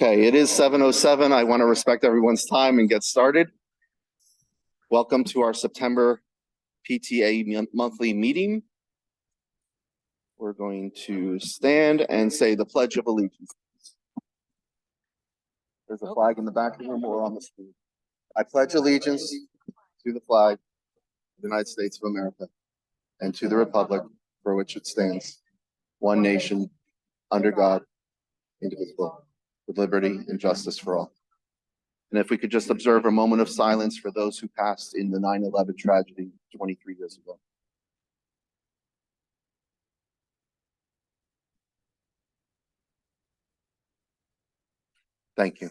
Okay, it is 7:07. I want to respect everyone's time and get started. Welcome to our September PTA monthly meeting. We're going to stand and say the Pledge of Allegiance. There's a flag in the back of the room or on the screen. I pledge allegiance to the flag of the United States of America and to the republic for which it stands, one nation, under God, indivisible, with liberty and justice for all. And if we could just observe a moment of silence for those who passed in the 9/11 tragedy 23 years ago. Thank you.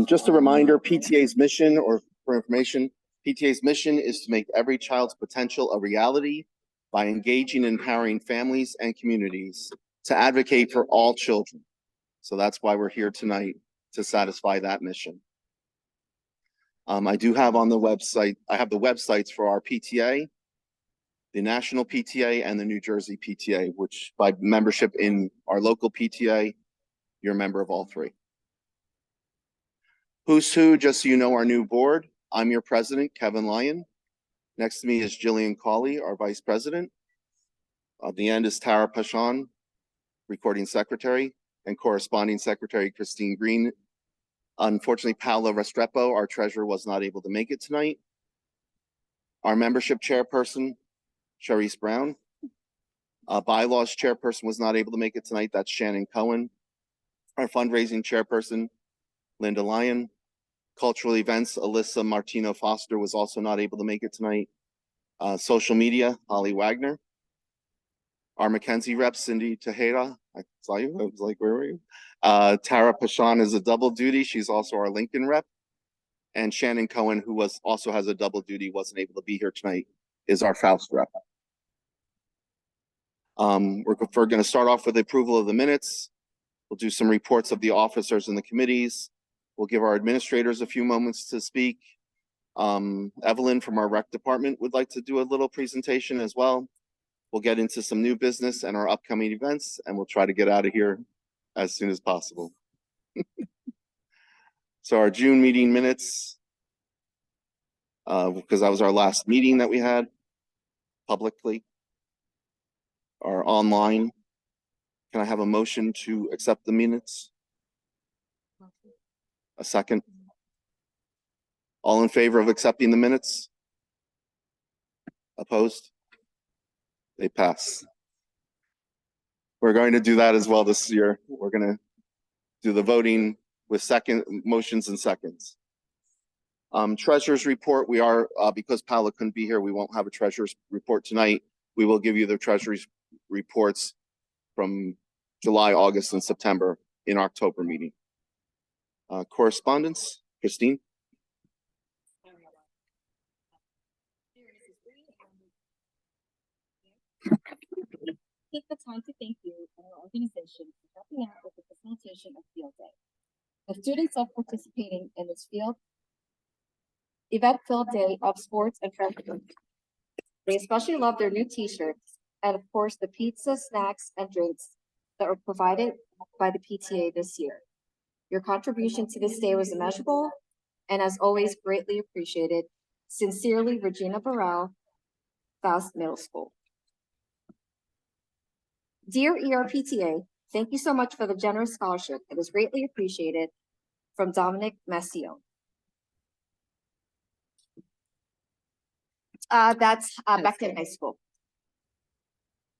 Just a reminder, PTA's mission, or for information, PTA's mission is to make every child's potential a reality by engaging and empowering families and communities to advocate for all children. So that's why we're here tonight, to satisfy that mission. I do have on the website, I have the websites for our PTA, the National PTA, and the New Jersey PTA, which by membership in our local PTA, you're a member of all three. Who's who, just so you know, our new board. I'm your president, Kevin Lyon. Next to me is Jillian Cawley, our vice president. At the end is Tara Pashan, recording secretary, and corresponding secretary, Christine Green. Unfortunately, Paola Restrepo, our treasurer, was not able to make it tonight. Our membership chairperson, Sharice Brown. Bylaws chairperson was not able to make it tonight. That's Shannon Cohen. Our fundraising chairperson, Linda Lyon. Cultural events, Alyssa Martino Foster was also not able to make it tonight. Social media, Holly Wagner. Our Mackenzie rep, Cindy Tejeda. I saw you. I was like, where were you? Tara Pashan is a double duty. She's also our Lincoln rep. And Shannon Cohen, who also has a double duty, wasn't able to be here tonight, is our Faust rep. We're going to start off with the approval of the minutes. We'll do some reports of the officers and the committees. We'll give our administrators a few moments to speak. Evelyn from our rec department would like to do a little presentation as well. We'll get into some new business and our upcoming events, and we'll try to get out of here as soon as possible. So our June meeting minutes, because that was our last meeting that we had publicly, are online. Can I have a motion to accept the minutes? A second. All in favor of accepting the minutes? Opposed? They pass. We're going to do that as well this year. We're going to do the voting with motions and seconds. Treasurer's report, we are, because Paola couldn't be here, we won't have a treasurer's report tonight. We will give you the treasurer's reports from July, August, and September in October meeting. Correspondence, Christine. Take the time to thank you and your organization for helping out with the facilitation of Field Day. The students are participating in this event-filled day of sports and friendship. They especially love their new t-shirts and of course the pizza, snacks, and drinks that were provided by the PTA this year. Your contribution to this day was immeasurable and as always greatly appreciated. Sincerely, Regina Burrell, Faust Middle School. Dear ERPTA, thank you so much for the generous scholarship. It is greatly appreciated. From Dominic Messione. That's Beckton High School.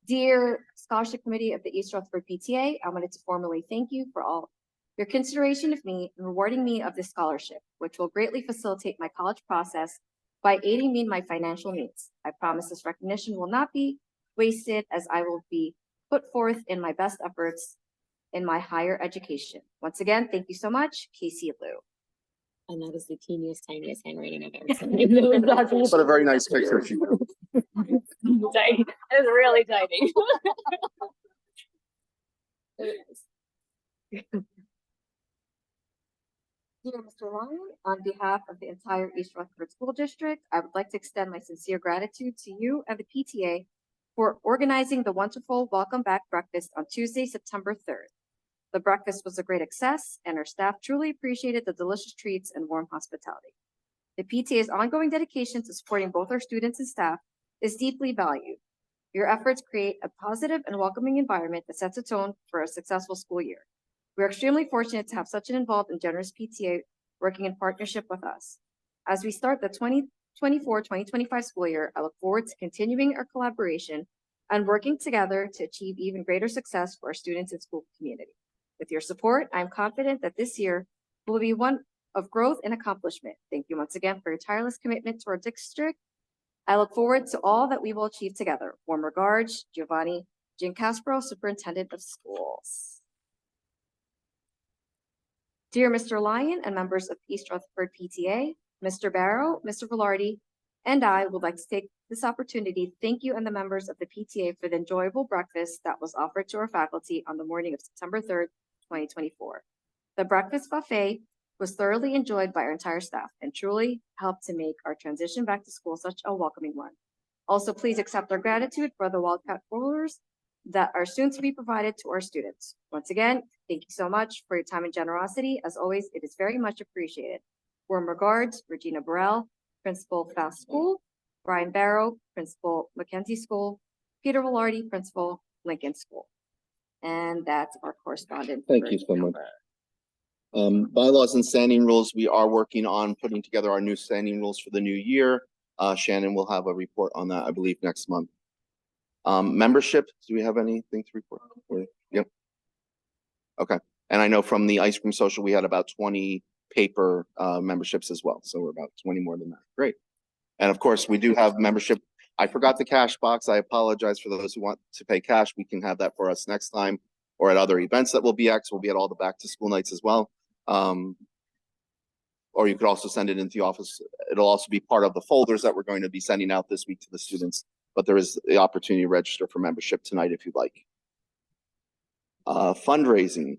Dear Scholarship Committee of the East Rutherford PTA, I wanted to formally thank you for all your consideration of me and rewarding me of this scholarship, which will greatly facilitate my college process by aiding me in my financial needs. I promise this recognition will not be wasted as I will be put forth in my best efforts in my higher education. Once again, thank you so much, Casey Liu. And that is the teeniest, tiniest handwriting I've ever seen. But a very nice picture. Tiny. It was really tiny. Dear Mr. Lyon, on behalf of the entire East Rutherford School District, I would like to extend my sincere gratitude to you and the PTA for organizing the wonderful Welcome Back breakfast on Tuesday, September 3rd. The breakfast was a great success, and our staff truly appreciated the delicious treats and warm hospitality. The PTA's ongoing dedication to supporting both our students and staff is deeply valued. Your efforts create a positive and welcoming environment that sets a tone for a successful school year. We're extremely fortunate to have such an involved and generous PTA working in partnership with us. As we start the 2024-2025 school year, I look forward to continuing our collaboration and working together to achieve even greater success for our students and school community. With your support, I'm confident that this year will be one of growth and accomplishment. Thank you once again for your tireless commitment to our district. I look forward to all that we will achieve together. Warm regards, Giovanni Giancaspro, Superintendent of Schools. Dear Mr. Lyon and members of East Rutherford PTA, Mr. Barrow, Mr. Velarde, and I would like to take this opportunity to thank you and the members of the PTA for the enjoyable breakfast that was offered to our faculty on the morning of September 3rd, 2024. The breakfast buffet was thoroughly enjoyed by our entire staff and truly helped to make our transition back to school such a welcoming one. Also, please accept our gratitude for the Wildcat Rollers that are soon to be provided to our students. Once again, thank you so much for your time and generosity. As always, it is very much appreciated. Warm regards, Regina Burrell, Principal Fast School, Brian Barrow, Principal Mackenzie School, Peter Velarde, Principal Lincoln School. And that's our correspondent. Thank you so much. Bylaws and standing rules, we are working on putting together our new standing rules for the new year. Shannon will have a report on that, I believe, next month. Membership, do we have anything to report? Yep. Okay, and I know from the ice cream social, we had about 20 paper memberships as well. So we're about 20 more than that. Great. And of course, we do have membership. I forgot the cash box. I apologize for those who want to pay cash. We can have that for us next time or at other events that will be at. We'll be at all the back to school nights as well. Or you could also send it into the office. It'll also be part of the folders that we're going to be sending out this week to the students. But there is the opportunity to register for membership tonight if you'd like. Fundraising.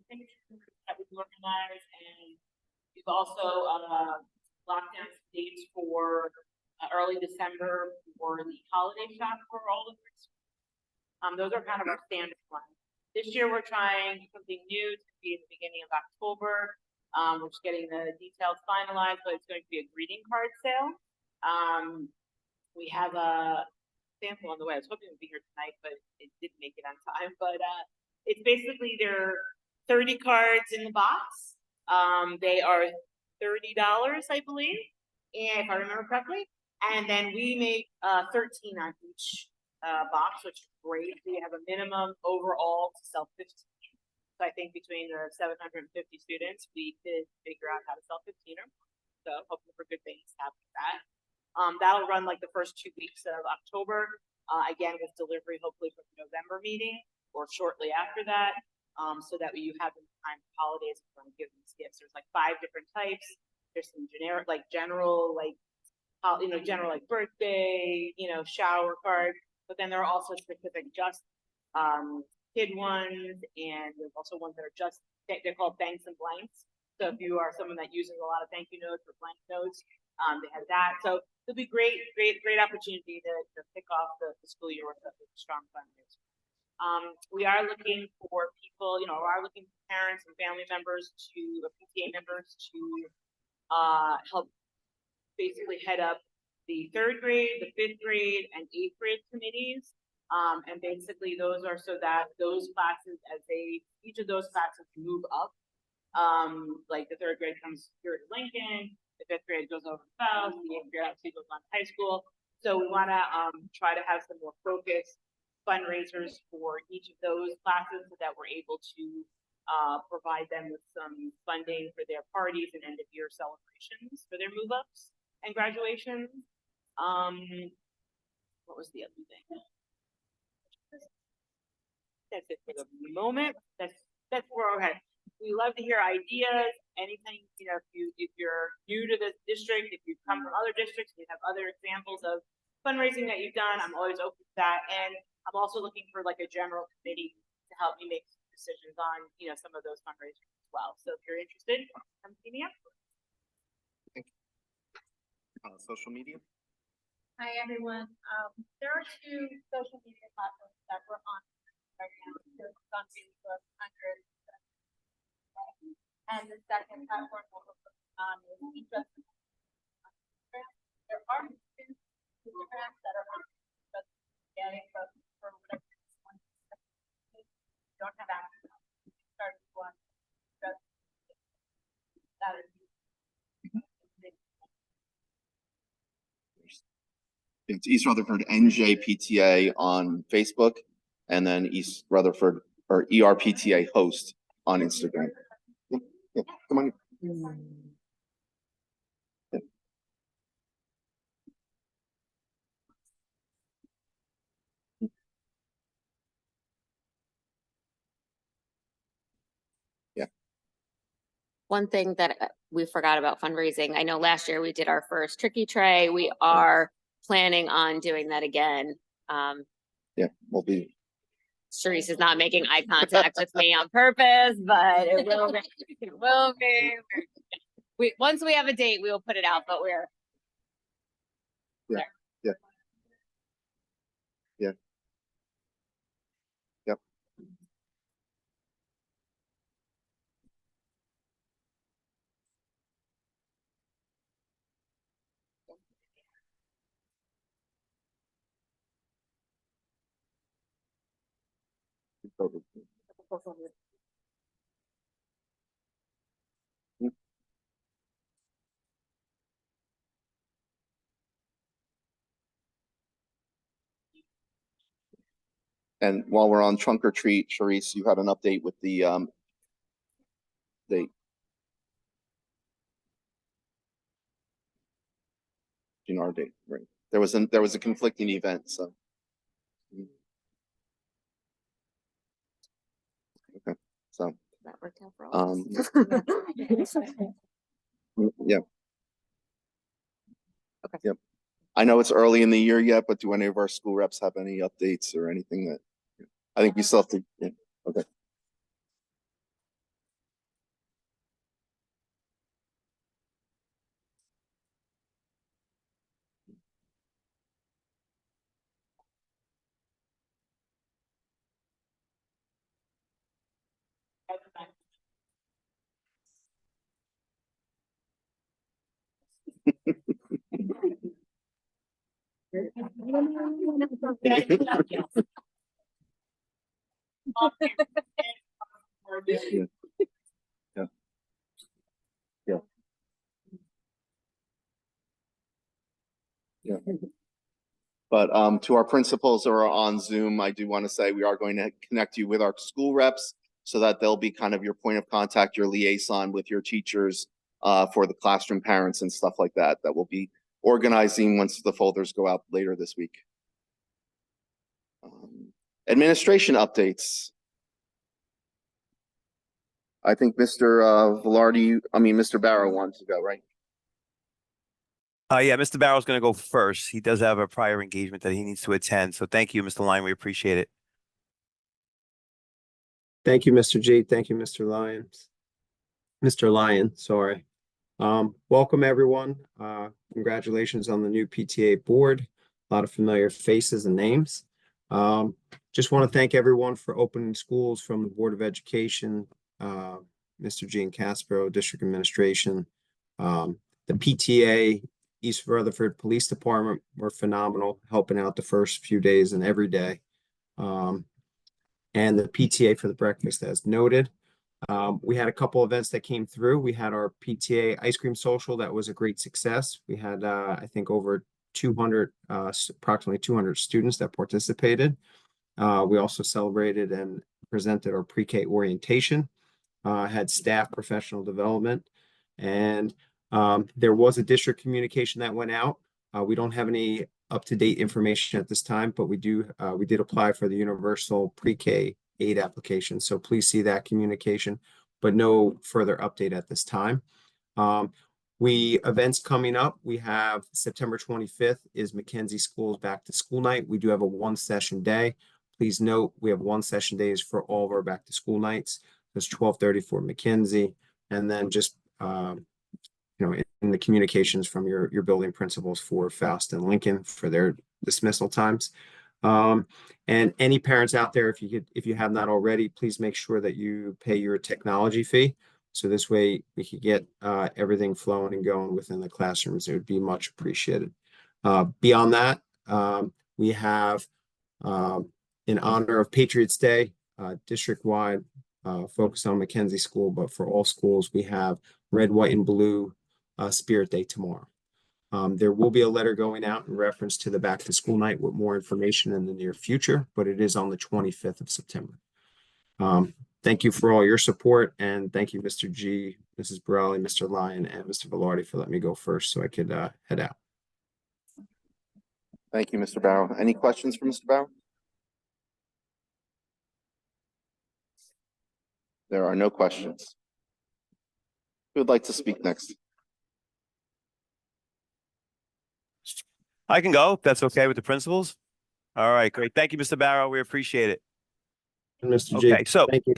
Things that we've organized, and we've also locked down some dates for early December for the holiday shop for all of us. Those are kind of our standard ones. This year we're trying something new to be at the beginning of October. We're just getting the details finalized, but it's going to be a greeting card sale. We have a sample on the way. I was hoping it would be here tonight, but it didn't make it on time. But it's basically there are 30 cards in the box. They are $30, I believe, and if I remember correctly. And then we make 13 on each box, which is great. We have a minimum overall to sell 15. So I think between the 750 students, we could figure out how to sell 15 or more. So hoping for good things to happen with that. That'll run like the first 2 weeks of October. Again, with delivery hopefully from the November meeting or shortly after that. So that you have in time for holidays, if you want to give these gifts. There's like 5 different types. There's some generic, like general, like, general like birthday, shower card. But then there are also specific just kid ones, and there's also ones that are just, they're called banks and blanks. So if you are someone that uses a lot of thank you notes or blank notes, they have that. So it'll be great opportunity to kick off the school year with a strong fundraiser. We are looking for people, are looking for parents and family members PTA members to help basically head up the 3rd grade, the 5th grade, and 8th grade committees. And basically those are so that those classes, each of those classes move up. Like the 3rd grade comes here to Lincoln, the 5th grade goes over to South, the 8th grade obviously goes on to high school. So we want to try to have some more focused fundraisers for each of those classes so that we're able to provide them with some funding for their parties and end of year celebrations for their move ups and graduations. What was the other thing? That's it for the moment. That's where we're headed. We love to hear ideas, anything, if you're new to this district, if you come from other districts, we have other examples of fundraising that you've done. I'm always open to that. And I'm also looking for like a general committee to help me make decisions on, you know, some of those fundraisers as well. So if you're interested, come see me afterwards. Social media? Hi, everyone. There are two social media platforms that we're on right now. There's on Facebook, Hundred. And the second platform that we're focusing on is East Rutherford. There are two Instagrams that are on but for whatever one don't have access. Start one. That is. It's East Rutherford NJPTA on Facebook, and then East Rutherford or ERPTA host on Instagram. Yeah, come on. Yeah. One thing that we forgot about fundraising, I know last year we did our first Tricky Tray. We are planning on doing that again. Yeah, we'll be. Sharice is not making eye contact with me on purpose, but it will be, it will be. Once we have a date, we will put it out, but we're. Yeah, yeah. Yeah. Yep. And while we're on trunk or treat, Sharice, you had an update with the our date, right? There was a conflicting event, so. Okay, so, That worked out for all. yeah. Okay. Yep. I know it's early in the year yet, but do any of our school reps have any updates or anything that, I think we still have to, yeah, okay. Yeah. Yeah. Yeah. Yeah. But to our principals who are on Zoom, I do want to say we are going to connect you with our school reps so that they'll be kind of your point of contact, your liaison with your teachers for the classroom parents and stuff like that, that will be organizing once the folders go out later this week. Administration updates. I think Mr. Mr. Barrow wants to go, right? Yeah, Mr. Barrow's going to go first. He does have a prior engagement that he needs to attend. So thank you, Mr. Lyon. We appreciate it. Thank you, Mr. G. Thank you, Mr. Lyons. Mr. Lyon, sorry. Welcome, everyone. Congratulations on the new PTA board. A lot of familiar faces and names. Just want to thank everyone for opening schools from the Board of Education, Mr. Gene Caspero, District Administration, the PTA, East Rutherford Police Department were phenomenal, helping out the first few days and every day. And the PTA for the breakfast, as noted. We had a couple events that came through. We had our PTA ice cream social. That was a great success. We had, I think, over 200, approximately 200 students that participated. We also celebrated and presented our pre-K orientation, had staff professional development, and there was a district communication that went out. We don't have any up-to-date information at this time, but we did apply for the universal pre-K aid application. So please see that communication, but no further update at this time. Events coming up, we have September 25th is Mackenzie School's Back to School Night. We do have a one session day. Please note, we have one session days for all of our back to school nights. That's 12:30 for Mackenzie. And then just, in the communications from your building principals for Faust and Lincoln for their dismissal times. And any parents out there, if you have not already, please make sure that you pay your technology fee. So this way we could get everything flowing and going within the classrooms. It would be much appreciated. Beyond that, we have in honor of Patriots Day, district-wide, focus on Mackenzie School, but for all schools, we have Red, White, and Blue Spirit Day tomorrow. There will be a letter going out in reference to the back to school night with more information in the near future, but it is on the 25th of September. Thank you for all your support, and thank you, Mr. G, Mrs. Borelli, Mr. Lyon, and Mr. Velarde for letting me go first so I could head out. Thank you, Mr. Barrow. Any questions for Mr. Barrow? There are no questions. Who would like to speak next? I can go, if that's okay with the principals. All right, great. Thank you, Mr. Barrow. We appreciate it. Mr. G, Okay, so thank you.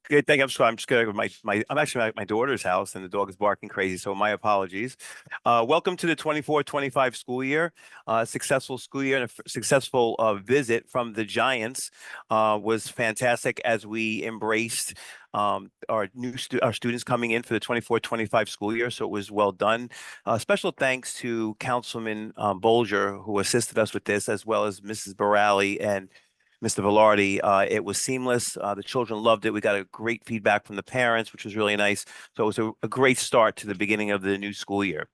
good. Thank you. I'm just going to I'm actually at my daughter's house and the dog is barking crazy. So my apologies. Welcome to the 24-25 school year. Successful school year and a successful visit from the Giants was fantastic as we embraced our students coming in for the 24-25 school year. So it was well done. Special thanks to Councilman Bolger, who assisted us with this, as well as Mrs. Borelli and Mr. Velarde. It was seamless. The children loved it. We got a great feedback from the parents, which was really nice. So it was a great start to the beginning of the new school year.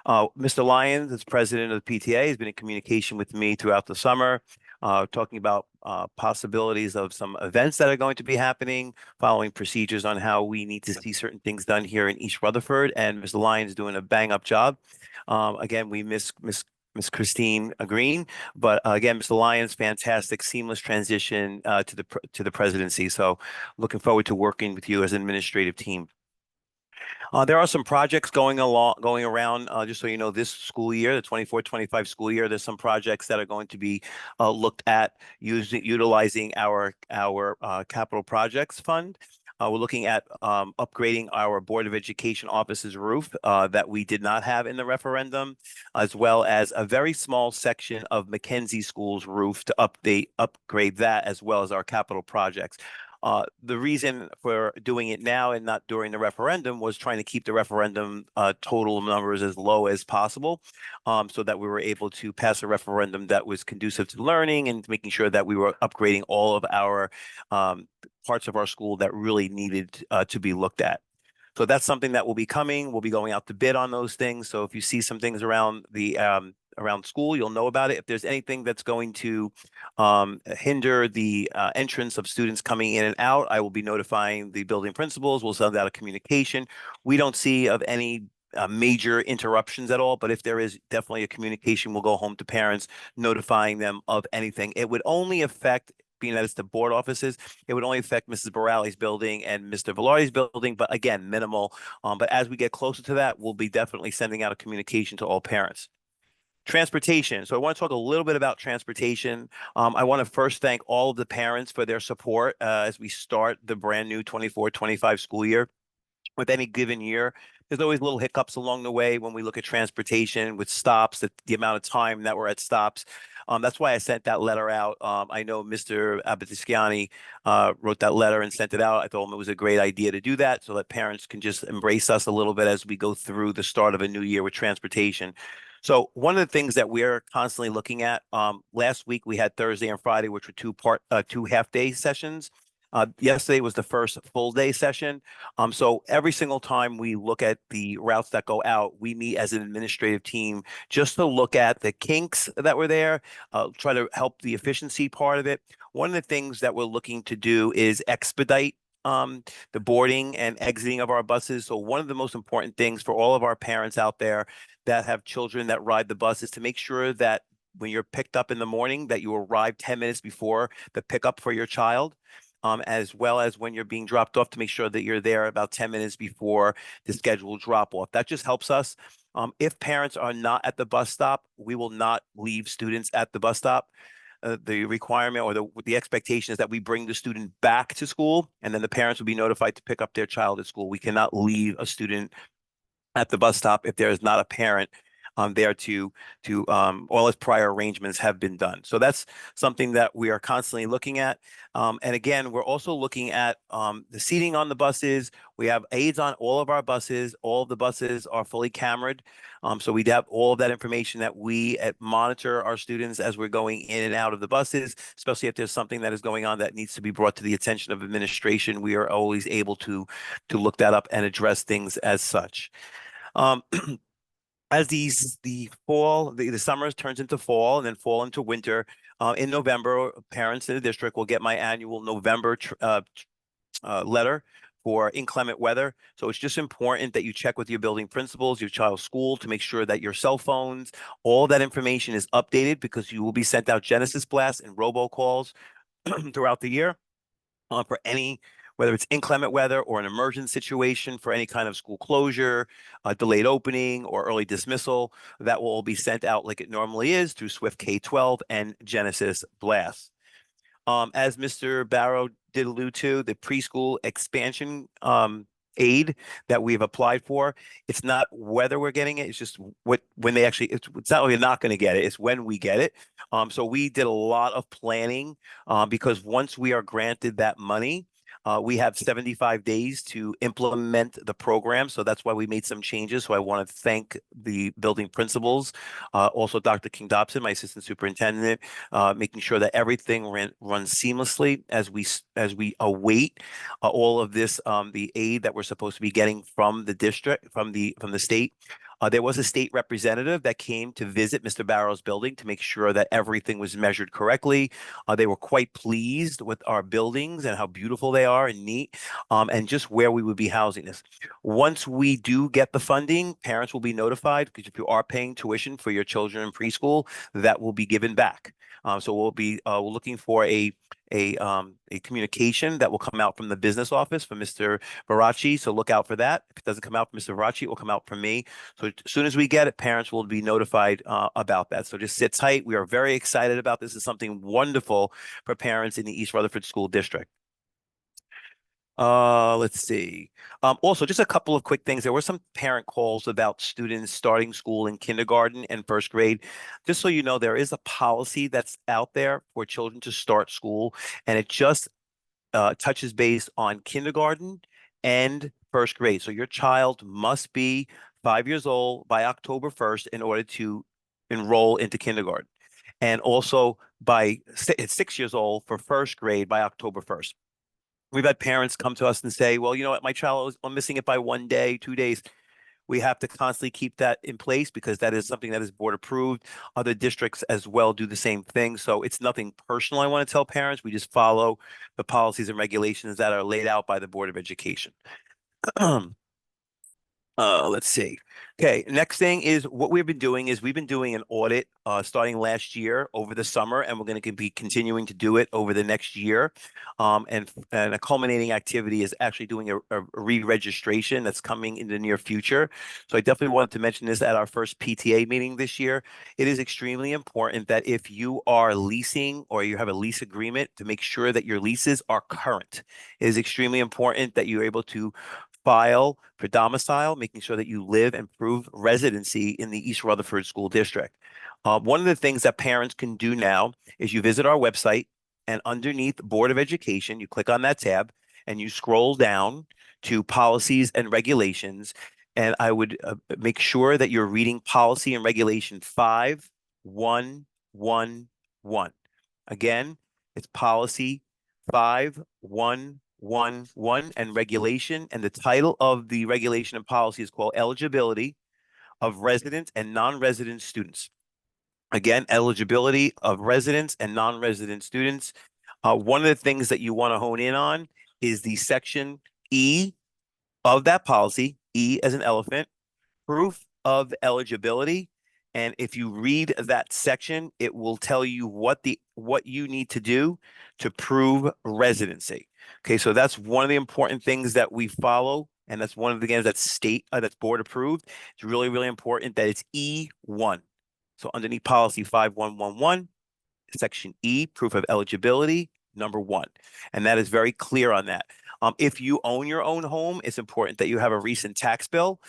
Mr. Lyons, as president of the PTA, has been in communication with me throughout the summer, talking about possibilities of some events that are going to be happening, following procedures on how we need to see certain things done here in East Rutherford. And Mr. Lyons is doing a bang-up job. Again, we miss Ms. Christine Green, but again, Mr. Lyons, fantastic, seamless transition to the presidency. So looking forward to working with you as an administrative team. There are some projects going around, just so you know, this school year, the 24-25 school year, there's some projects that are going to be looked at utilizing our capital projects fund. We're looking at upgrading our Board of Education office's roof that we did not have in the referendum, as well as a very small section of Mackenzie School's roof to upgrade that, as well as our capital projects. The reason for doing it now and not during the referendum was trying to keep the referendum total numbers as low as possible, so that we were able to pass a referendum that was conducive to learning and making sure that we were upgrading all of our parts of our school that really needed to be looked at. So that's something that will be coming. We'll be going out to bid on those things. So if you see some things around the around school, you'll know about it. If there's anything that's going to hinder the entrance of students coming in and out, I will be notifying the building principals. We'll send out a communication. We don't see of any major interruptions at all, but if there is definitely a communication, we'll go home to parents notifying them of anything. It would only affect, being that it's the board offices, it would only affect Mrs. Borelli's building and Mr. Velarde's building, but again, minimal. But as we get closer to that, we'll be definitely sending out a communication to all parents. Transportation. So I want to talk a little bit about transportation. I want to first thank all of the parents for their support as we start the brand new 24-25 school year. With any given year, there's always little hiccups along the way when we look at transportation with stops, the amount of time that we're at stops. That's why I sent that letter out. I know Mr. Abatisciani wrote that letter and sent it out. I told him it was a great idea to do that so that parents can just embrace us a little bit as we go through the start of a new year with transportation. So one of the things that we're constantly looking at, last week we had Thursday and Friday, which were two half-day sessions. Yesterday was the first full day session. So every single time we look at the routes that go out, we meet as an administrative team just to look at the kinks that were there, try to help the efficiency part of it. One of the things that we're looking to do is expedite the boarding and exiting of our buses. So one of the most important things for all of our parents out there that have children that ride the bus is to make sure that when you're picked up in the morning, that you arrive 10 minutes before the pickup for your child. as well as when you're being dropped off to make sure that you're there about 10 minutes before the scheduled drop off. That just helps us. If parents are not at the bus stop, we will not leave students at the bus stop. The requirement or the expectation is that we bring the student back to school, and then the parents will be notified to pick up their child at school. We cannot leave a student at the bus stop if there is not a parent there to all his prior arrangements have been done. So that's something that we are constantly looking at. And again, we're also looking at the seating on the buses. We have aides on all of our buses. All of the buses are fully cameraed. So we have all of that information that we monitor our students as we're going in and out of the buses, especially if there's something that is going on that needs to be brought to the attention of administration. We are always able to look that up and address things as such. As the summers turns into fall and then fall into winter, in November, parents in the district will get my annual November letter for inclement weather. So it's just important that you check with your building principals, your child's school, to make sure that your cell phones, all that information is updated, because you will be sent out Genesis blasts and robocalls throughout the year for any, whether it's inclement weather or an emergent situation, for any kind of school closure, delayed opening, or early dismissal. That will all be sent out like it normally is through Swift K-12 and Genesis Blast. As Mr. Barrow did allude to, the preschool expansion aid that we've applied for, it's not whether we're getting it, it's just when they actually, it's not, we're not going to get it, it's when we get it. So we did a lot of planning because once we are granted that money, we have 75 days to implement the program. So that's why we made some changes. So I want to thank the building principals, also Dr. King Dobson, my assistant superintendent, making sure that everything runs seamlessly as we await all of this, the aid that we're supposed to be getting from the district, from the state. There was a state representative that came to visit Mr. Barrow's building to make sure that everything was measured correctly. They were quite pleased with our buildings and how beautiful they are and neat, and just where we would be housing this. Once we do get the funding, parents will be notified, because if you are paying tuition for your children in preschool, that will be given back. So we'll be we're looking for a communication that will come out from the business office for Mr. Barachi. So look out for that. If it doesn't come out from Mr. Barachi, it will come out from me. So as soon as we get it, parents will be notified about that. So just sit tight. We are very excited about this. It's something wonderful for parents in the East Rutherford School District. Let's see. Also, just a couple of quick things. There were some parent calls about students starting school in kindergarten and first grade. Just so you know, there is a policy that's out there for children to start school, and it just touches base on kindergarten and first grade. So your child must be 5 years old by October 1st in order to enroll into kindergarten. And also by 6 years old for first grade by October 1st. We've had parents come to us and say, well, you know what, my child is missing it by 1 day, 2 days. We have to constantly keep that in place, because that is something that is board approved. Other districts as well do the same thing. So it's nothing personal I want to tell parents. We just follow the policies and regulations that are laid out by the Board of Education. Let's see. Okay, next thing is what we've been doing is we've been doing an audit starting last year over the summer, and we're going to be continuing to do it over the next year. And a culminating activity is actually doing a re-registration that's coming in the near future. So I definitely wanted to mention this at our first PTA meeting this year. It is extremely important that if you are leasing or you have a lease agreement, to make sure that your leases are current. It is extremely important that you're able to file for domicile, making sure that you live and prove residency in the East Rutherford School District. One of the things that parents can do now is you visit our website, and underneath Board of Education, you click on that tab and you scroll down to policies and regulations. And I would make sure that you're reading policy and regulation 5111. Again, it's policy 5111 and regulation, and the title of the regulation and policy is called Eligibility of Resident and Non-Resident Students. Again, eligibility of residents and non-resident students. One of the things that you want to hone in on is the section E of that policy, E as an elephant, proof of eligibility. And if you read that section, it will tell you what you need to do to prove residency. Okay, so that's one of the important things that we follow. And that's one of the things that's board approved. It's really, really important that it's E1. So underneath policy 5111, section E, proof of eligibility, number 1. And that is very clear on that. If you own your own home, it's important that you have a recent tax bill,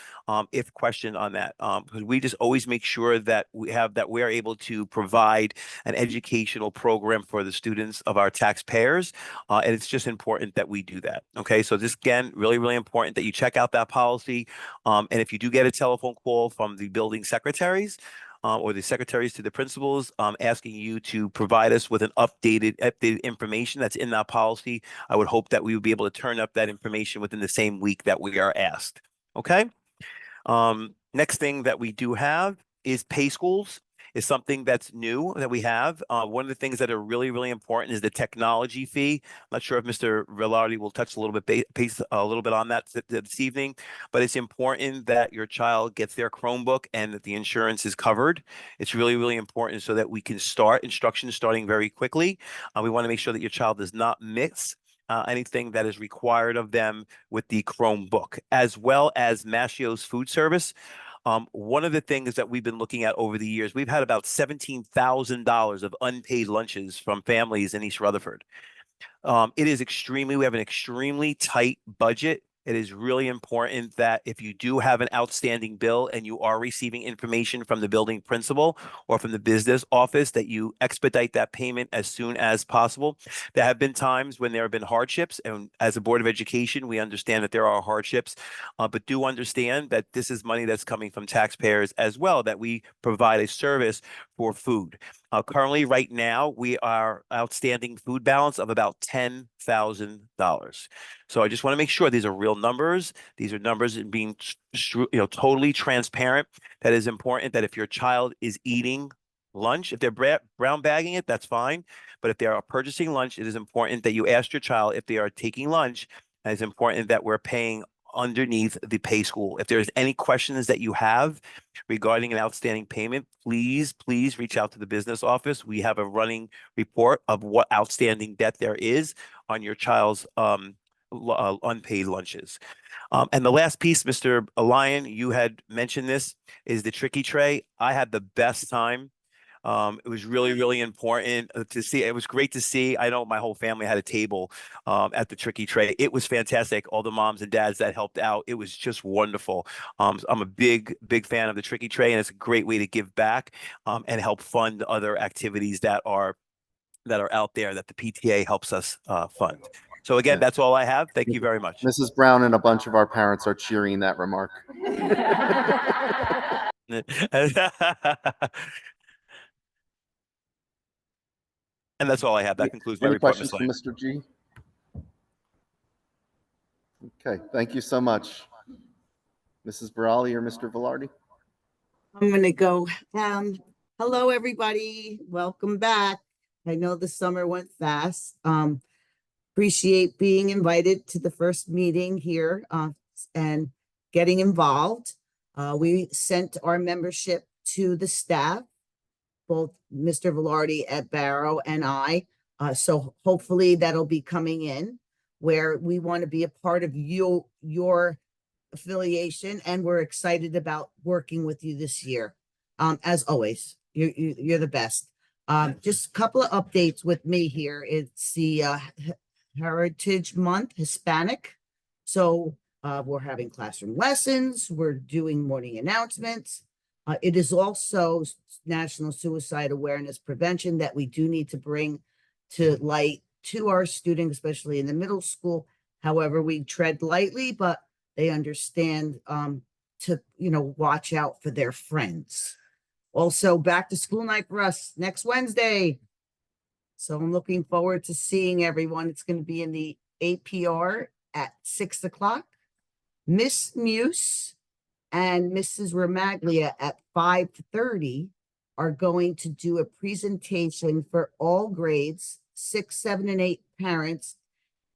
if questioned on that. Because we just always make sure that we're able to provide an educational program for the students of our taxpayers. And it's just important that we do that. Okay, so this again, really, really important that you check out that policy. And if you do get a telephone call from the building secretaries, or the secretaries to the principals, asking you to provide us with an updated information that's in that policy, I would hope that we would be able to turn up that information within the same week that we are asked. Okay. Next thing that we do have is pay schools. Is something that's new that we have. One of the things that are really, really important is the technology fee. I'm not sure if Mr. Velarde will touch a little bit on that this evening, but it's important that your child gets their Chromebook and that the insurance is covered. It's really, really important so that we can start instruction starting very quickly. We want to make sure that your child does not miss anything that is required of them with the Chromebook, as well as Mashio's food service. One of the things that we've been looking at over the years, we've had about $17,000 of unpaid lunches from families in East Rutherford. We have an extremely tight budget. It is really important that if you do have an outstanding bill and you are receiving information from the building principal or from the business office, that you expedite that payment as soon as possible. There have been times when there have been hardships, and as a Board of Education, we understand that there are hardships, but do understand that this is money that's coming from taxpayers as well, that we provide a service for food. Currently, right now, we are outstanding food balance of about $10,000. So I just want to make sure these are real numbers. These are numbers and being, totally transparent. That is important. That if your child is eating lunch, if they're brown bagging it, that's fine. But if they are purchasing lunch, it is important that you ask your child if they are taking lunch. And it's important that we're paying underneath the pay school. If there's any questions that you have regarding an outstanding payment, please reach out to the business office. We have a running report of what outstanding debt there is on your child's unpaid lunches. And the last piece, Mr. Lyon, you had mentioned this, is the Tricky Tray. I had the best time. It was really, really important to see. It was great to see. I know my whole family had a table at the Tricky Tray. It was fantastic. All the moms and dads that helped out. It was just wonderful. I'm a big fan of the Tricky Tray, and it's a great way to give back and help fund other activities that are out there that the PTA helps us fund. So again, that's all I have. Thank you very much. Mrs. Brown and a bunch of our parents are cheering that remark. And that's all I have. That concludes my Any report, questions Ms. for Lane. Mr. G? Okay, thank you so much. Mrs. Barali or Mr. Velarde? I'm gonna go. Hello, everybody. Welcome back. I know the summer went fast. Appreciate being invited to the first meeting here and getting involved. We sent our membership to the staff, both Mr. Velarde at Barrow and I. So hopefully that'll be coming in, where we want to be a part of your affiliation, and we're excited about working with you this year. As always, you're the best. Just a couple of updates with me here. It's the Heritage Month, Hispanic. So we're having classroom lessons. We're doing morning announcements. It is also National Suicide Awareness Prevention that we do need to bring to light to our students, especially in the middle school. However, we tread lightly, but they understand to, watch out for their friends. Also, back to school night for us next Wednesday. So I'm looking forward to seeing everyone. It's going to be in the APR at 6 o'clock. Miss Muse and Mrs. Ramaglia at 5:30 are going to do a presentation for all grades, 6, 7, and 8 parents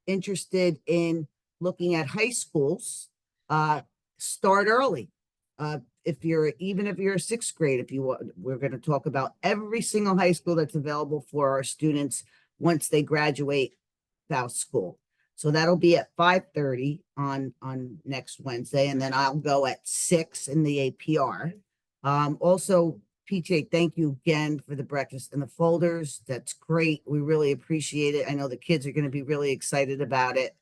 interested in looking at high schools. Start early. if you're, even if you're a sixth grade, if you want, we're gonna talk about every single high school that's available for our students once they graduate South School. So that'll be at 5:30 on next Wednesday, and then I'll go at 6 in the APR. Also, PJ, thank you again for the breakfast and the folders. That's great. We really appreciate it. I know the kids are going to be really excited about it.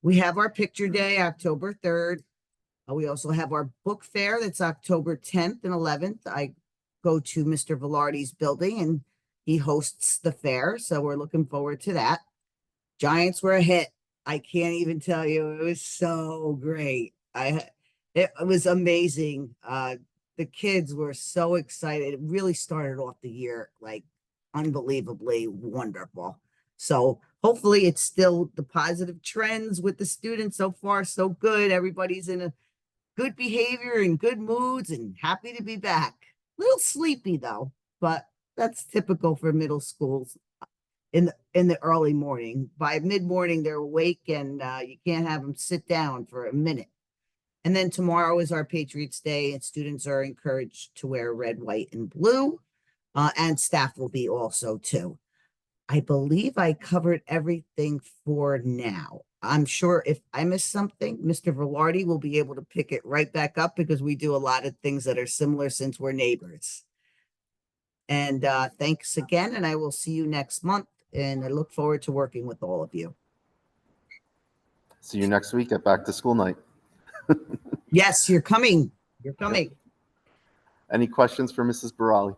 We have our picture day, October 3rd. We also have our book fair that's October 10th and 11th. I go to Mr. Velarde's building and he hosts the fair. So we're looking forward to that. Giants were a hit. I can't even tell you. It was so great. It was amazing. The kids were so excited. It really started off the year like unbelievably wonderful. So hopefully it's still the positive trends with the students so far. So good. Everybody's in a good behavior and good moods and happy to be back. A little sleepy though, but that's typical for middle schools in the early morning. By mid-morning, they're awake and you can't have them sit down for a minute. And then tomorrow is our Patriots Day, and students are encouraged to wear red, white, and blue. And staff will be also too. I believe I covered everything for now. I'm sure if I missed something, Mr. Velarde will be able to pick it right back up because we do a lot of things that are similar since we're neighbors. And thanks again, and I will see you next month. And I look forward to working with all of you. See you next week at Back to School Night. Yes, you're coming. You're coming. Any questions for Mrs. Barali?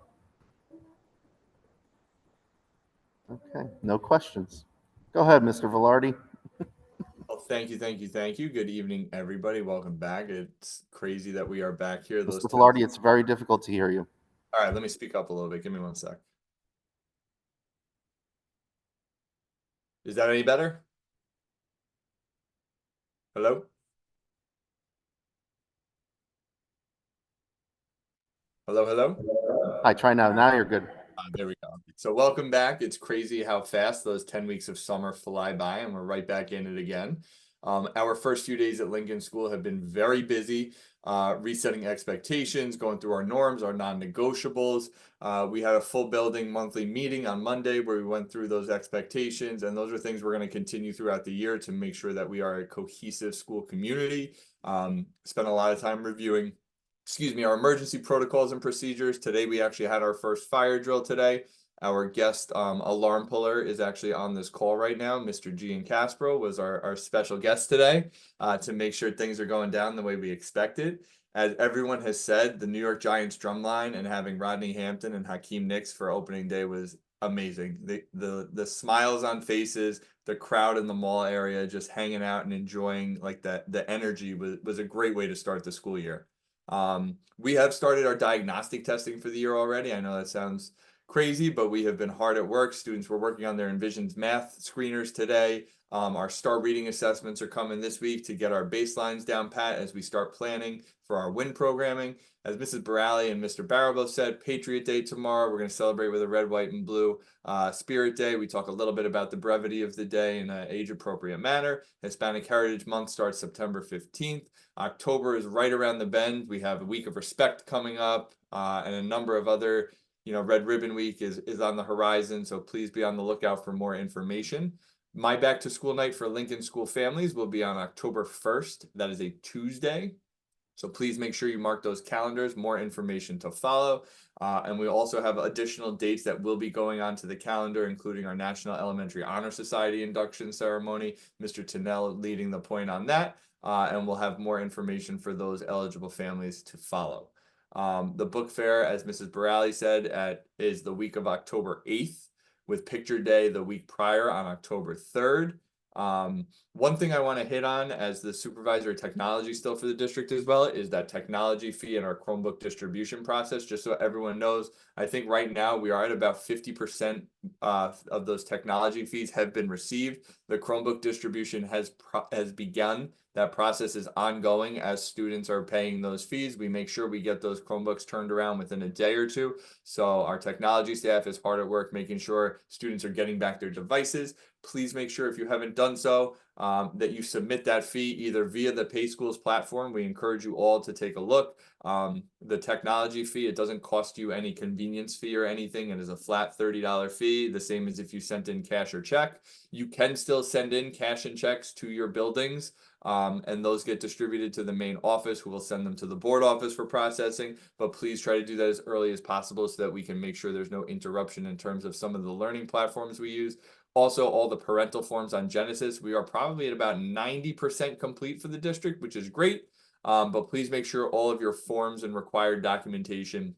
Okay, no questions. Go ahead, Mr. Velarde. Well, thank you. Good evening, everybody. Welcome back. It's crazy that we are back here. Mr. Velarde, it's very difficult to hear you. All right, let me speak up a little bit. Give me 1 sec. Is that any better? Hello? Hello? Hi, try now. Now you're good. There we go. So welcome back. It's crazy how fast those 10 weeks of summer fly by, and we're right back in it again. Our first few days at Lincoln School have been very busy, resetting expectations, going through our norms, our non-negotiables. We had a full building monthly meeting on Monday where we went through those expectations, and those are things we're going to continue throughout the year to make sure that we are a cohesive school community. Spent a lot of time reviewing our emergency protocols and procedures. Today, we actually had our first fire drill today. Our guest alarm puller is actually on this call right now. Mr. Gian Caspro was our special guest today to make sure things are going down the way we expected. As everyone has said, the New York Giants drumline and having Rodney Hampton and Hakeem Nicks for opening day was amazing. The smiles on faces, the crowd in the mall area just hanging out and enjoying like the energy was a great way to start the school year. We have started our diagnostic testing for the year already. I know that sounds crazy, but we have been hard at work. Students were working on their Envisions math screeners today. Our STAR reading assessments are coming this week to get our baselines down pat as we start planning for our WIN programming. As Mrs. Barali and Mr. Barabo said, Patriot Day tomorrow. We're going to celebrate with a red, white, and blue. Spirit Day, we talk a little bit about the brevity of the day in an age-appropriate manner. Hispanic Heritage Month starts September 15th. October is right around the bend. We have a Week of Respect coming up and a number of other, Red Ribbon Week is on the horizon. So please be on the lookout for more information. My back to school night for Lincoln School families will be on October 1st. That is a Tuesday. So please make sure you mark those calendars. More information to follow. And we also have additional dates that will be going on to the calendar, including our National Elementary Honor Society induction ceremony. Mr. Tennell leading the point on that. And we'll have more information for those eligible families to follow. The book fair, as Mrs. Barali said, is the week of October 8th, with Picture Day the week prior on October 3rd. One thing I want to hit on as the supervisor of technology still for the district as well is that technology fee in our Chromebook distribution process. Just so everyone knows, I think right now we are at about 50% of those technology fees have been received. The Chromebook distribution has begun That process is ongoing as students are paying those fees. We make sure we get those Chromebooks turned around within a day or two. So our technology staff is hard at work making sure students are getting back their devices. Please make sure if you haven't done so, that you submit that fee either via the PaySchools platform. We encourage you all to take a look. The technology fee, it doesn't cost you any convenience fee or anything. It is a flat $30 fee, the same as if you sent in cash or check. You can still send in cash and checks to your buildings, and those get distributed to the main office, who will send them to the board office for processing. But please try to do that as early as possible so that we can make sure there's no interruption in terms of some of the learning platforms we use. Also, all the parental forms on Genesis, we are probably at about 90% complete for the district, which is great. But please make sure all of your forms and required documentation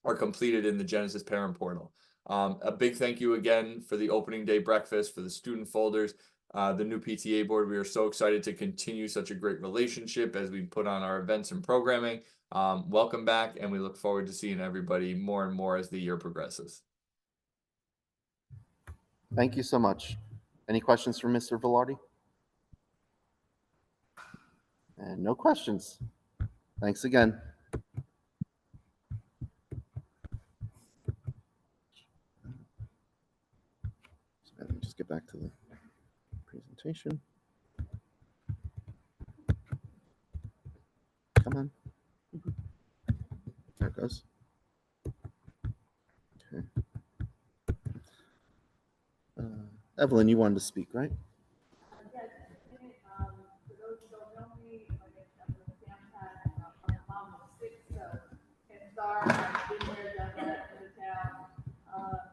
are completed in the Genesis parent portal. A big thank you again for the opening day breakfast, for the student folders, the new PTA board. We are so excited to continue such a great relationship as we put on our events and programming. Welcome back, and we look forward to seeing everybody more and more as the year progresses. Thank you so much. Any questions for Mr. Velarde? And no questions. Thanks again. So let me just get back to the presentation. Come on. There it goes. Okay. Evelyn, you wanted to speak, right? Yes, for those who don't know me, my name is Evelyn Sampat. I'm a mom of 6, so can start. I've been there, done that in the town.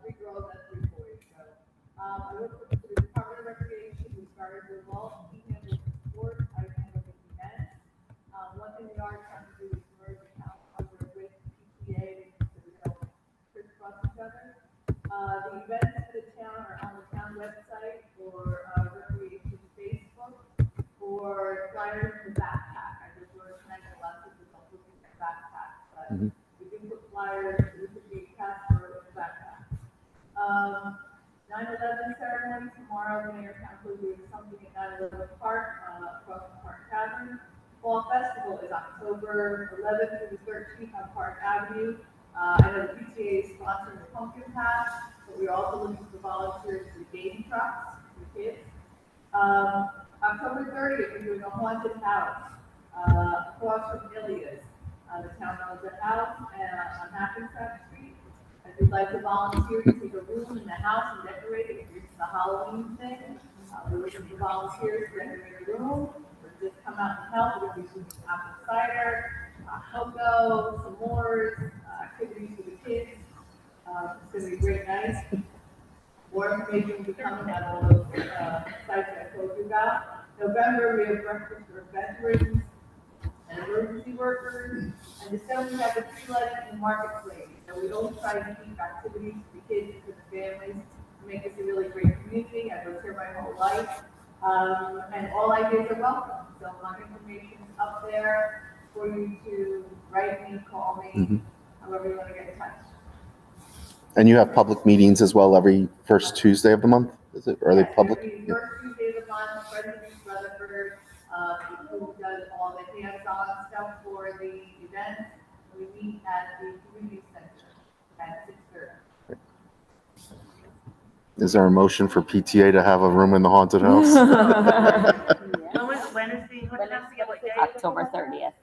3 girls and 3 boys. So I work for the Department of Recreation. We started with all handle sports. I handle the events. One thing we are trying to do is merge the calendar with PTA so we don't crisscross each other. The events for the town are on the town website or Recreation Facebook or flyers in the backpack. I just wrote tonight a lot of people don't look at the backpack, but we do put flyers, we could be Casper in the backpack. 9/11 ceremony tomorrow, the mayor council will do something at 9/11 Park, across from Park Tavern. Fall Festival is October 11th through the 13th on Park Avenue. I know the PTA is sponsoring the pumpkin patch, but we're also looking for volunteers for game trucks for kids. October 30th, we're doing a haunted house, across from Ilia's. The town owns a house, on Hackensack Street. If you'd like to volunteer to take a room in the house and decorate it, it's the Halloween thing. We're looking for volunteers to decorate a room, or just come out and help. We'll be doing apple cider, cocoa, s'mores, activities for the kids. It's gonna be a great night. More information will be coming out of all those sites I told you about. November, we have breakfast for veterans and emergency workers. And December, we have the tree lighting in the marketplace. So we always try to keep activities for the kids and for the families to make this a really great community. I've lived here my whole life. And all ideas are welcome. So my information is up there for you to write me, call me, however you want to get in touch. And you have public meetings as well every first Tuesday of the month? Is it, are they public? Every first Tuesday of the month, President Rutherford, who does all the hands-on stuff for the event. We meet at the community center at 6:30. Is there a motion for PTA to have a room in the haunted house? When is the, what day? October 30th.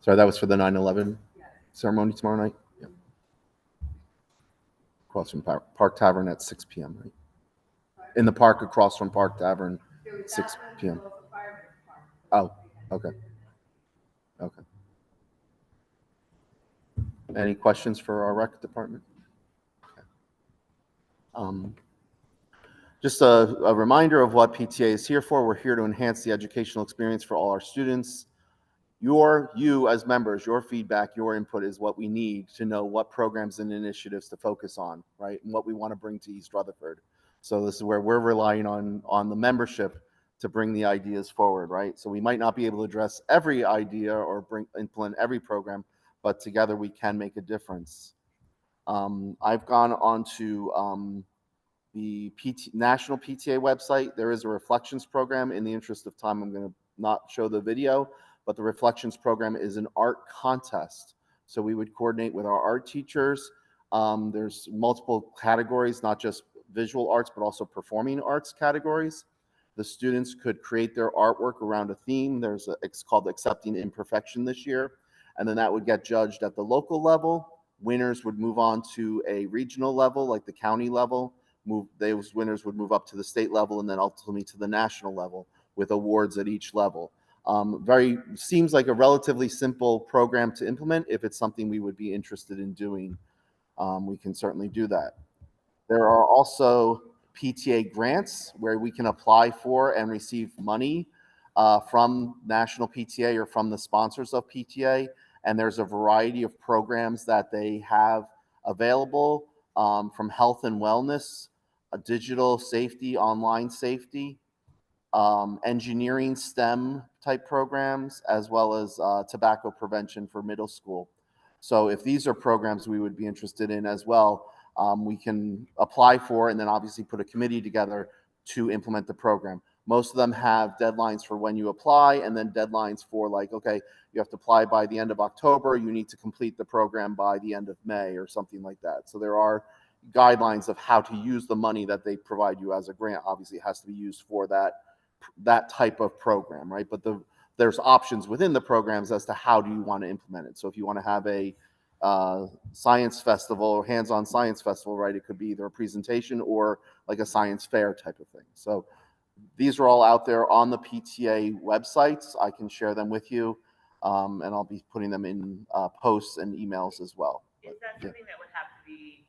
Sorry, that was for the 9/11 ceremony tomorrow night? Yeah. Across from Park Tavern at 6 p.m., right? In the park across from Park Tavern, 6 p.m. Oh, okay. Okay. Any questions for our rec department? Okay. Just a reminder of what PTA is here for. We're here to enhance the educational experience for all our students. you as members, your feedback, your input is what we need to know what programs and initiatives to focus on, right? And what we want to bring to East Rutherford. So this is where we're relying on the membership to bring the ideas forward, right? So we might not be able to address every idea or implement every program, but together we can make a difference. I've gone onto the National PTA website. There is a reflections program. In the interest of time, I'm going to not show the video, but the reflections program is an art contest. So we would coordinate with our art teachers. There's multiple categories, not just visual arts, but also performing arts categories. The students could create their artwork around a theme. It's called Accepting Imperfection this year. And then that would get judged at the local level. Winners would move on to a regional level, like the county level. Those winners would move up to the state level and then ultimately to the national level with awards at each level. Seems like a relatively simple program to implement. If it's something we would be interested in doing, we can certainly do that. There are also PTA grants where we can apply for and receive money from National PTA or from the sponsors of PTA. And there's a variety of programs that they have available, from health and wellness, digital safety, online safety, engineering STEM type programs, as well as tobacco prevention for middle school. So if these are programs we would be interested in as well, we can apply for and then obviously put a committee together to implement the program. Most of them have deadlines for when you apply and then deadlines for like, okay, you have to apply by the end of October. You need to complete the program by the end of May or something like that. So there are guidelines of how to use the money that they provide you as a grant. Obviously, it has to be used for that type of program, right? But there's options within the programs as to how do you want to implement it. So if you want to have a science festival or hands-on science festival, right, it could be either a presentation or like a science fair type of thing. So these are all out there on the PTA websites. I can share them with you, and I'll be putting them in posts and emails as well. Is that something that would have to be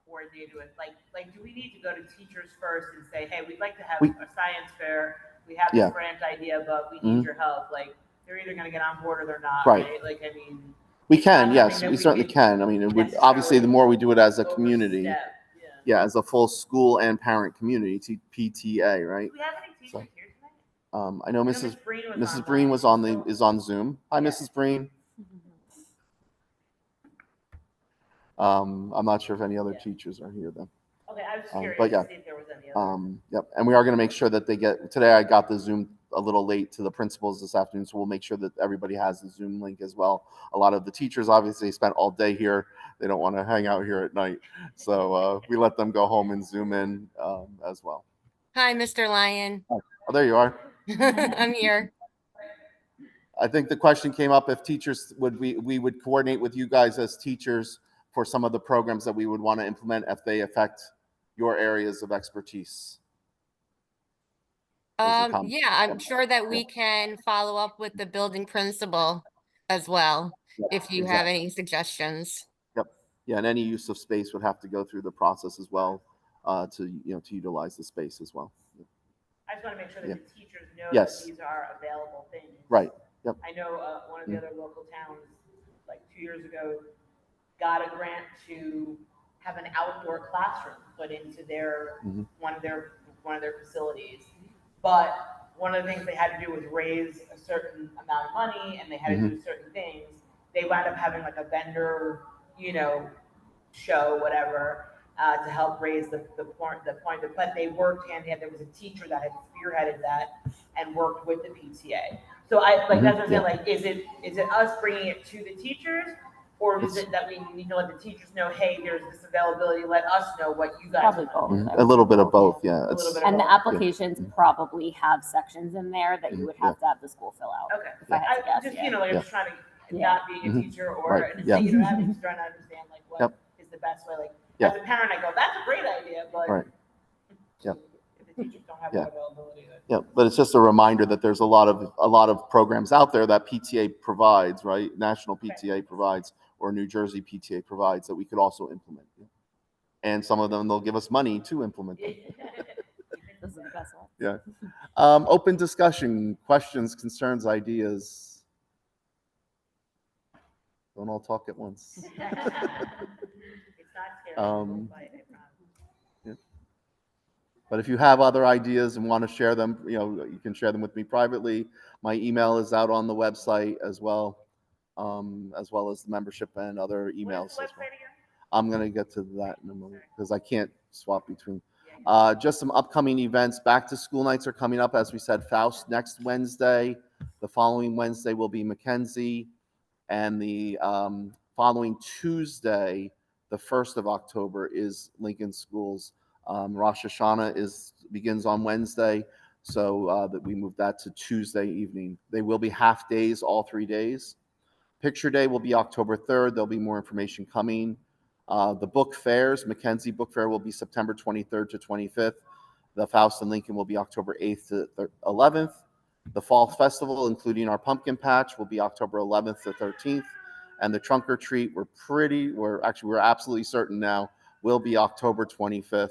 coordinated with, like, do we need to go to teachers first and say, hey, we'd like to have a science fair, we have this grant idea, but we need your help? Like, they're either gonna get on board or they're not, right? Like, I mean. We can, yes, we certainly can. I mean, it would, obviously, the more we do it as a community, yeah, as a full school and parent community, PTA, right? Do we have any teachers here tonight? I know Mrs. Breen is on Zoom. Hi, Mrs. Breen. I'm not sure if any other teachers are here though. Okay, I was just curious but yeah, to see if there was any other. Yep, and we are going to make sure that they get, today I got the Zoom a little late to the principals this afternoon, so we'll make sure that everybody has the Zoom link as well. A lot of the teachers obviously spent all day here. They don't want to hang out here at night. So we let them go home and Zoom in as well. Hi, Mr. Lyon. Oh, there you are. I'm here. I think the question came up if teachers we would coordinate with you guys as teachers for some of the programs that we would want to implement if they affect your areas of expertise. Yeah, I'm sure that we can follow up with the building principal as well, if you have any suggestions. Yep. Yeah, and any use of space would have to go through the process as well to utilize the space as well. I just want to make sure that the teachers know Yes. that these are available things. Right. Yep. I know one of the other local towns, like 2 years ago, got a grant to have an outdoor classroom put into their one of their facilities. But one of the things they had to do was raise a certain amount of money, and they had to do certain things. They wound up having like a vendor, show, whatever, to help raise the point. But they worked hand in hand. There was a teacher that had spearheaded that and worked with the PTA. So that's what I'm saying. Like, is it us bringing it to the teachers, or is it that we need to let the teachers know, hey, there's this availability, let us know what you guys Probably know? both. A little bit of both, yeah. And the applications probably have sections in there that you would have to have the school fill out. Okay. If I had to guess, Just, yeah. I'm just trying to, not being a teacher or, Right. I'm Yeah. just trying to understand like what is the best way. Like, as a parent, I go, that's a great idea, but Right. Yep. if the teachers don't have that availability, then. Yeah, but it's just a reminder that there's a lot of programs out there that PTA provides, right? National PTA provides, or New Jersey PTA provides, that we could also implement. And some of them, they'll give us money to implement them. Those are the best ones. Yeah. Open discussion, questions, concerns, ideas. Don't all talk at once. It's not scary. Um, but I promise. But if you have other ideas and want to share them, you can share them with me privately. My email is out on the website as well as the membership and other emails. What is the as well. website again? I'm going to get to that in a moment because I can't swap between. Just some upcoming events. Back to school nights are coming up. As we said, Faust next Wednesday. The following Wednesday will be Mackenzie. And the following Tuesday, the 1st of October, is Lincoln Schools. Rosh Hashanah begins on Wednesday, so that we move that to Tuesday evening. They will be half days all 3 days. Picture Day will be October 3rd. There'll be more information coming. The book fairs, Mackenzie Book Fair will be September 23rd to 25th. The Faust and Lincoln will be October 8th to 11th. The Fall Festival, including our pumpkin patch, will be October 11th to 13th. And the Trunk or Treat, we're absolutely certain now, will be October 25th.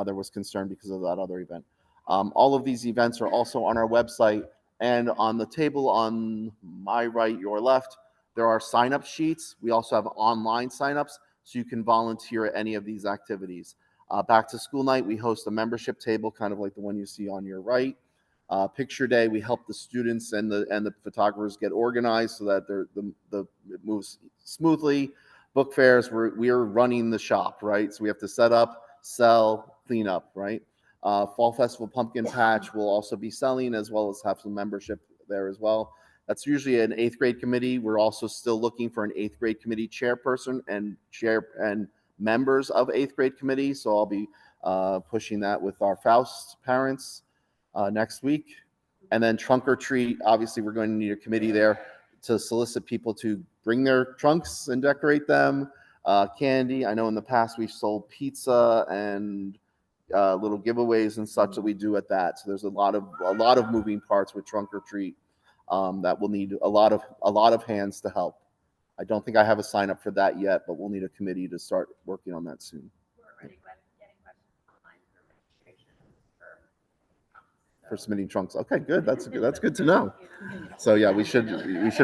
There was concern because of that other event. All of these events are also on our website. And on the table on my right, your left, there are sign-up sheets. We also have online sign-ups, so you can volunteer at any of these activities. Back to school night, we host a membership table, kind of like the one you see on your right. Picture Day, we help the students and the photographers get organized so that it moves smoothly. Book fairs, we are running the shop, right? So we have to set up, sell, clean up, right? Fall Festival Pumpkin Patch will also be selling, as well as have some membership there as well. That's usually an 8th grade committee. We're also still looking for an 8th grade committee chairperson and members of 8th grade committee. So I'll be pushing that with our Faust parents next week. And then Trunk or Treat, obviously we're going to need a committee there to solicit people to bring their trunks and decorate them. Candy, I know in the past we've sold pizza and little giveaways and such that we do at that. So there's a lot of moving parts with Trunk or Treat that will need a lot of hands to help. I don't think I have a sign up for that yet, but we'll need a committee to start working on that soon. We're already getting questions online for registration For submitting trunks. Okay, good. That's good to know. So yeah, we should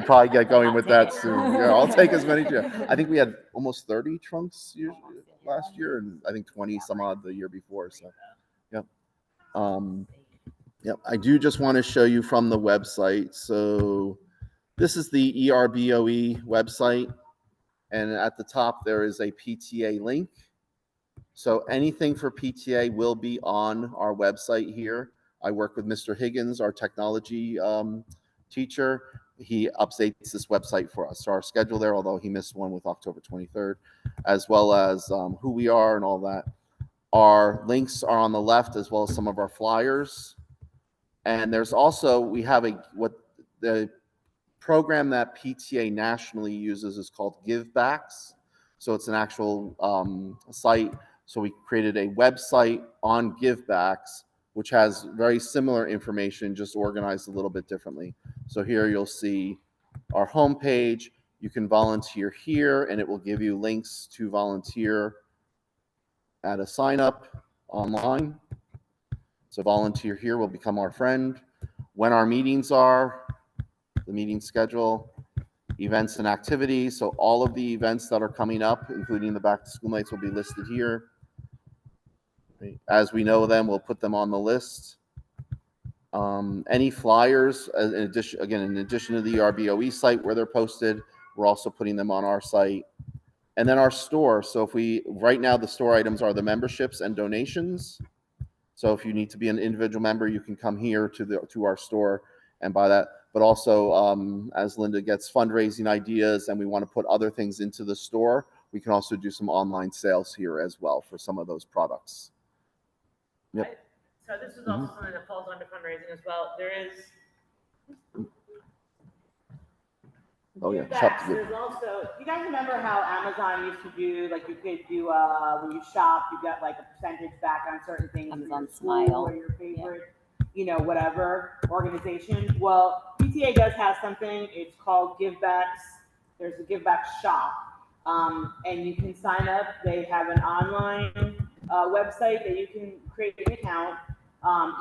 probably get going with that soon. Yeah, I'll take as many. I think we had almost 30 trunks last year, and I think 20 some odd the year before. So, yep. Yep. I do just want to show you from the website. So this is the ERBOE website, and at the top there is a PTA link. So anything for PTA will be on our website here. I work with Mr. Higgins, our technology teacher. He updates this website for us. So our schedule there, although he missed one with October 23rd, as well as who we are and all that. Our links are on the left, as well as some of our flyers. And there's also, we have what the program that PTA nationally uses is called GiveBacks. So it's an actual site. So we created a website on GiveBacks, which has very similar information, just organized a little bit differently. So here you'll see our homepage. You can volunteer here, and it will give you links to volunteer at a sign up online. So volunteer here will become our friend. When our meetings are, the meeting schedule, events and activities. So all of the events that are coming up, including the back to school nights, will be listed here. As we know them, we'll put them on the list. Any flyers, in addition to the ERBOE site where they're posted, we're also putting them on our site. And then our store. So right now the store items are the memberships and donations. So if you need to be an individual member, you can come here to our store and buy that. But also, as Linda gets fundraising ideas and we want to put other things into the store, we can also do some online sales here as well for some of those products. Yep. So this is also something that falls under fundraising as well. There is. Oh yeah. There's also, you guys remember how Amazon used to do, like you could do, when you shop, you got like a percentage back on certain things. Amazon your school Smile. or your favorite, whatever organization. Well, PTA does have something. It's called GiveBacks. There's a GiveBacks shop. And you can sign up. They have an online website that you can create an account.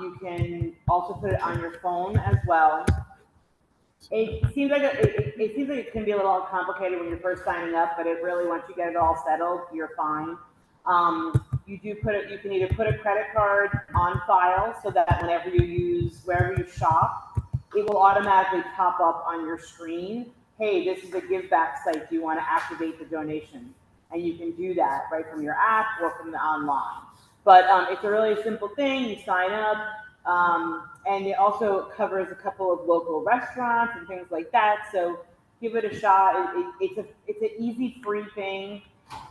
You can also put it on your phone as well. It seems like it seems like it can be a little complicated when you're first signing up, but it really, once you get it all settled, you're fine. You can either put a credit card on file so that whenever you use, wherever you shop, it will automatically pop up on your screen. Hey, this is a give back site. Do you want to activate the donation? And you can do that right from your app or from the online. But it's a really simple thing. You sign up. And it also covers a couple of local restaurants and things like that. So give it a shot. It's an easy, free thing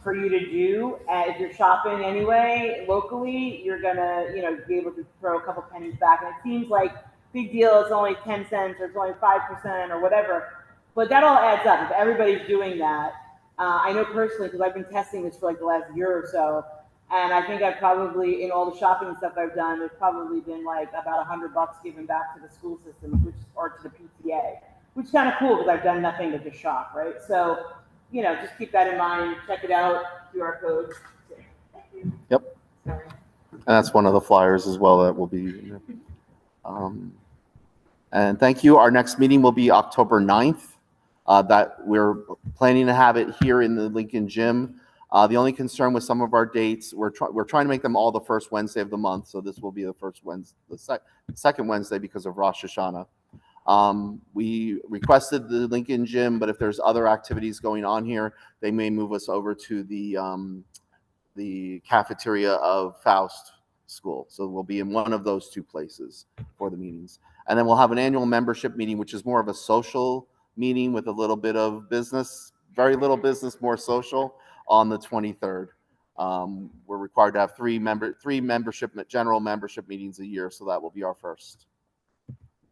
for you to do. And if you're shopping anyway, locally, you're gonna, be able to throw a couple pennies back. And it seems like big deal. It's only 10 cents or it's only 5% or whatever. But that all adds up. If everybody's doing that, I know personally, because I've been testing this for like the last year or so. And I think I've probably, in all the shopping stuff I've done, there's probably been like about $100 given back to the school system, or to the PTA, which is kind of cool because I've done nothing but just shop, right? So, just keep that in mind. Check it out. QR code. Yep. And that's one of the flyers as well that will be. And thank you. Our next meeting will be October 9th. That we're planning to have it here in the Lincoln Gym. The only concern with some of our dates, we're trying to make them all the first Wednesday of the month. So this will be the first Wednesday, the second Wednesday because of Rosh Hashanah. We requested the Lincoln Gym, but if there's other activities going on here, they may move us over to the cafeteria of Faust School. So we'll be in one of those two places for the meetings. And then we'll have an annual membership meeting, which is more of a social meeting with a little bit of business, very little business, more social, on the 23rd. We're required to have three general membership meetings a year, so that will be our first.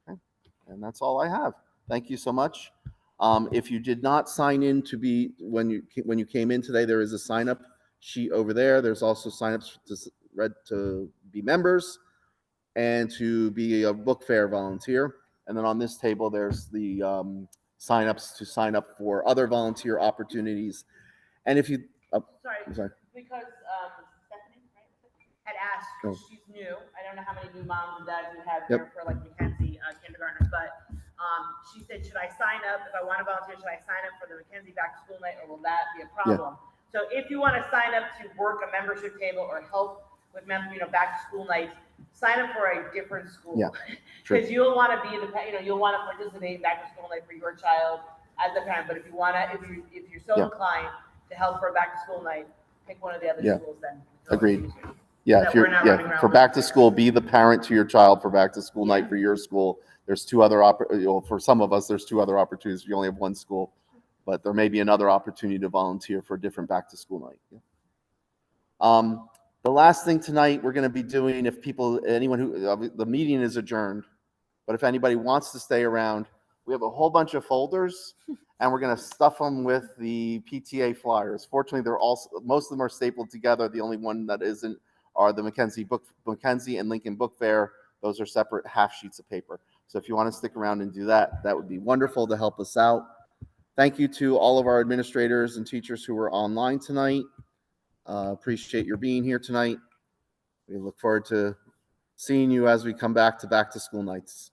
Okay. And that's all I have. Thank you so much. If you did not sign in to be, when you came in today, there is a sign up sheet over there. There's also signups to be members and to be a book fair volunteer. And then on this table, there's the signups to sign up for other volunteer opportunities. And if you, Sorry, because Stephanie, right, had asked, because she's new. I don't know how many new moms and dads we have here for like Mackenzie kindergartners, but she said, should I sign up if I want to volunteer? Should I sign up for the Mackenzie back to school night, or will that be a problem? So if you want to sign up to work a membership table or help with back to school nights, sign up for a different school. Yeah, because you'll want to be you'll want to participate in back to school night for your child as a parent. But if you want to, if you're so inclined to help for a back to school night, pick one of the other schools then. Agreed. Yeah, for back to school, be the parent to your child for back to school night for your school. There's two other for some of us, there's two other opportunities. You only have one school, but there may be another opportunity to volunteer for a different back to school night. The last thing tonight we're going to be doing, if anyone who, the meeting is adjourned, but if anybody wants to stay around, we have a whole bunch of folders and we're going to stuff them with the PTA flyers. Fortunately, most of them are stapled together. The only one that isn't are the Mackenzie and Lincoln Book Fair. Those are separate half sheets of paper. So if you want to stick around and do that, that would be wonderful to help us out. Thank you to all of our administrators and teachers who were online tonight. Appreciate your being here tonight. We look forward to seeing you as we come back to school nights.